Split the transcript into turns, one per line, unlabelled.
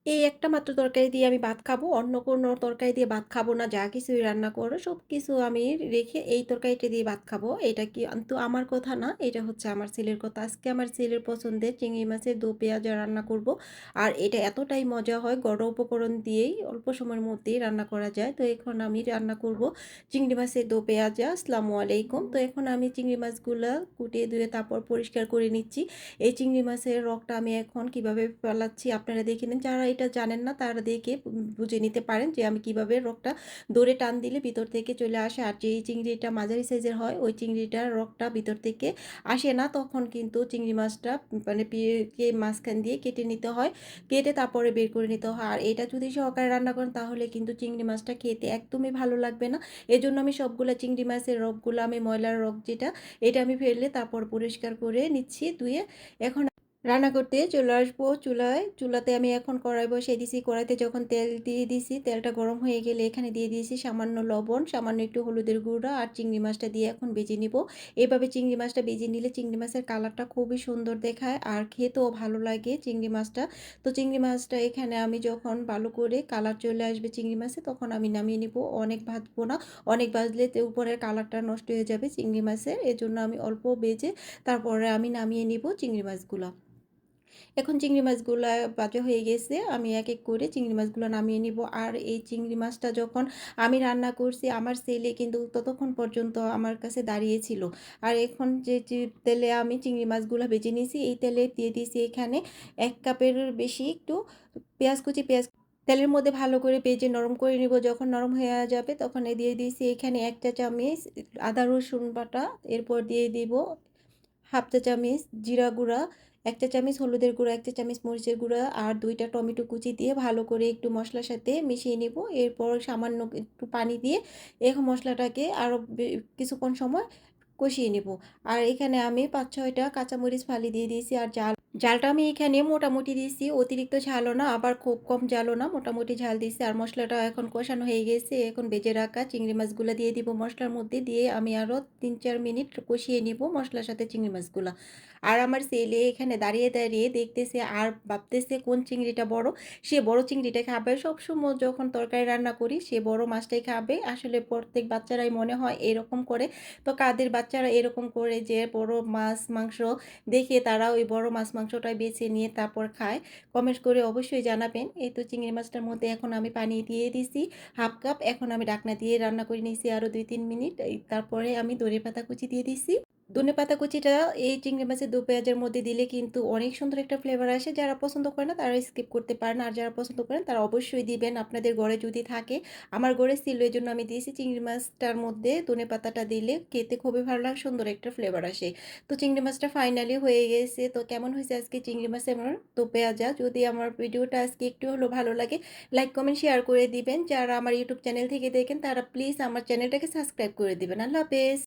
এই একটা মাত্র তরকারি দিয়ে আমি ভাত খাবো। অন্য কোনো তরকারি দিয়ে ভাত খাবো না। যা কিছুই রান্না করো সবকিছু আমি রেখে এই তরকারিটা দিয়ে ভাত খাবো। এটা কিন্তু আমার কথা না। এটা হচ্ছে আমার ছেলের কথা। আজকে আমার ছেলের পছন্দের চিংড়ি মাছের দো পেঁয়াজা রান্না করব। আর এটা এতটাই মজা হয় ঘরোয়া উপকরণ দিয়েই অল্প সময়ের মধ্যেই রান্না করা যায়। তো এখন আমি রান্না করব চিংড়ি মাছের দো পেঁয়াজা। আসসালামু আলাইকুম। তো এখন আমি চিংড়ি মাছগুলা কুটিয়ে ধুয়ে তারপর পরিষ্কার করে নিচ্ছি। এই চিংড়ি মাছের রগটা আমি এখন কিভাবে ফেলাচ্ছি আপনারা দেখে নিন। যারা এটা জানেন না তারা দেখে বুঝে নিতে পারেন যে আমি কিভাবে রগটা ধরে টান দিলে ভিতর থেকে চলে আসে। আর যে চিংড়িটা মাঝারি সাইজের হয় ওই চিংড়িটার রগটা ভিতর থেকে আসে না, তখন কিন্তু চিংড়ি মাছটা মানে মাঝখান দিয়ে কেটে নিতে হয়। কেটে তারপরে বের করে নিতে হয়। আর এটা যদি সহকারে রান্না করেন তাহলে কিন্তু চিংড়ি মাছটা খেতে একদমই ভালো লাগবে না। এজন্য আমি সবগুলা চিংড়ি মাছের রগগুলো আমি ময়লার রগ যেটা এটা আমি ফেললে তারপর পরিষ্কার করে নিচ্ছি ধুয়ে। এখন রান্না করতে চলে আসবো চুলায়। চুলাতে আমি এখন কড়াই বসিয়ে দিছি। কড়াইতে যখন তেল দিয়ে দিছি, তেলটা গরম হয়ে গেলে এখানে দিয়ে দিয়েছি সামান্য লবণ, সামান্য একটু হলুদের গুঁড়া আর চিংড়ি মাছটা দিয়ে এখন ভেজে নিব। এভাবে চিংড়ি মাছটা ভেজে নিলে চিংড়ি মাছের কালারটা খুবই সুন্দর দেখায় আর খেতেও ভালো লাগে চিংড়ি মাছটা। তো চিংড়ি মাছটা এখানে আমি যখন ভালো করে কালার চলে আসবে চিংড়ি মাছে তখন আমি নামিয়ে নিব। অনেক ভাজবো না, অনেক ভাজলে উপরের কালারটা নষ্ট হয়ে যাবে চিংড়ি মাছের। এজন্য আমি অল্প ভেজে তারপরে আমি নামিয়ে নিব চিংড়ি মাছগুলো। এখন চিংড়ি মাছগুলা ভাজা হয়ে গেছে। আমি এক এক করে চিংড়ি মাছগুলো নামিয়ে নিব। আর এই চিংড়ি মাছটা যখন আমি রান্না করছি আমার ছেলে কিন্তু ততক্ষণ পর্যন্ত আমার কাছে দাঁড়িয়ে ছিল। আর এখন যে তেলে আমি চিংড়ি মাছগুলো ভেজে নিয়েছি এই তেলে দিয়ে দিয়েছি এখানে ১ কাপের বেশি একটু পেঁয়াজ কুচি। তেলের মধ্যে ভালো করে ভেজে নরম করে নিব। যখন নরম হয়ে যাবে তখন দিয়ে দিয়েছি এখানে ১ চা চামচ আদা রসুন বাটা। এরপর দিয়ে দিব হাফ চা চামচ জিরা গুঁড়া, ১ চা চামচ হলুদের গুঁড়া, ১ চা চামচ মরিচের গুঁড়া আর ২ টা টমেটো কুচি দিয়ে ভালো করে একটু মশলার সাথে মিশিয়ে নিব। এরপর সামান্য একটু পানি দিয়ে এখন মশলাটাকে আরও কিছুক্ষণ সময় কষিয়ে নিব। আর এখানে আমি ৫-৬ টা কাঁচামরিচ ফালি দিয়ে দিয়েছি। আর ঝালটা আমি এখানে মোটামুটি দিয়েছি, অতিরিক্ত ঝালও না আবার খুব কম ঝালও না, মোটামুটি ঝাল দিয়েছি। আর মশলাটা এখন কষানো হয়ে গেছে। এখন ভেজে রাখা চিংড়ি মাছগুলো দিয়ে দিব মশলার মধ্যে, দিয়ে আমি আরও ৩-৪ মিনিট কষিয়ে নিব মশলার সাথে চিংড়ি মাছগুলো। আর আমার ছেলে এখানে দাঁড়িয়ে দাঁড়িয়ে দেখতেছে আর ভাবতেছে কোন চিংড়িটা বড়। সে বড় চিংড়িটা খাবে। সবসময় যখন তরকারি রান্না করি সে বড় মাছটাই খাবে। আসলে প্রত্যেক বাচ্চারাই মনে হয় এরকম করে। তো কাদের বাচ্চারা এরকম করে যে বড় মাছ মাংস দেখে তারা ওই বড় মাছ মাংসটাই বেছে নিয়ে তারপর খায়? কমেন্ট করে অবশ্যই জানাবেন। এই তো চিংড়ি মাছটার মধ্যে এখন আমি পানি দিয়ে দিছি হাফ কাপ। এখন আমি ঢাকনা দিয়ে রান্না করে নিয়েছি আরও ২-৩ মিনিট। তারপরে আমি ধনেপাতা কুচি দিয়ে দিছি। ধনেপাতা কুচিটা এই চিংড়ি মাছের দো পেঁয়াজের মধ্যে দিলে কিন্তু অনেক সুন্দর একটা ফ্লেভার আসে। যারা পছন্দ করে না তারা স্কিপ করতে পারেন। আর যারা পছন্দ করেন তারা অবশ্যই দিবেন আপনাদের ঘরে যদি থাকে। আমার ঘরে ছিল এজন্য আমি দিয়েছি। চিংড়ি মাছটার মধ্যে ধনেপাতাটা দিলে খেতে খুবই ভালো লাগে, সুন্দর একটা ফ্লেভার আসে। তো চিংড়ি মাছটা ফাইনালি হয়ে গেছে। তো কেমন হয়েছে আজকে চিংড়ি মাছে আমার দো পেঁয়াজা? যদি আমার ভিডিওটা আজকে একটু হলেও ভালো লাগে লাইক কমেন্ট শেয়ার করে দিবেন। যারা আমার ইউটিউব চ্যানেল থেকে দেখেন তারা প্লিজ আমার চ্যানেলটাকে সাবস্ক্রাইব করে দিবেন। আল্লাহ হাফেজ।